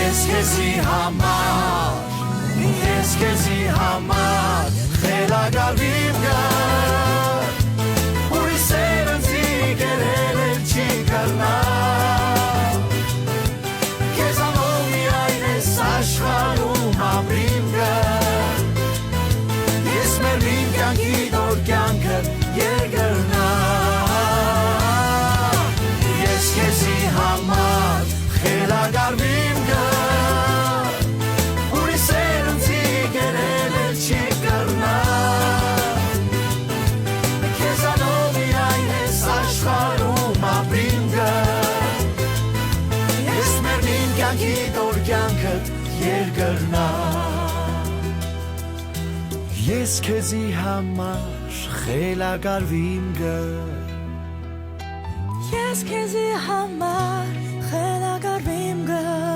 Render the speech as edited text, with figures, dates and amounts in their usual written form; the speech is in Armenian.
Ես քեզի համար խելագարվիմ գար ուրիշ սերնդի գերել էլ չի կրնա Քեզանով միայն ես աշխարհում ապրիմ գար Ես մերվիմ կյանքի դոր կյանքը երկրնա Ես քեզի համար խելագարվիմ գար ուրիշ սերնդի գերել էլ չի կրնա Քեզանով միայն ես աշխարհում ապրիմ գար Ես մերնին կյանքի դոր կյանքդ երկրնա Ես քեզի համար խելագարվիմ գար Ես քեզի համար խելագարվիմ գար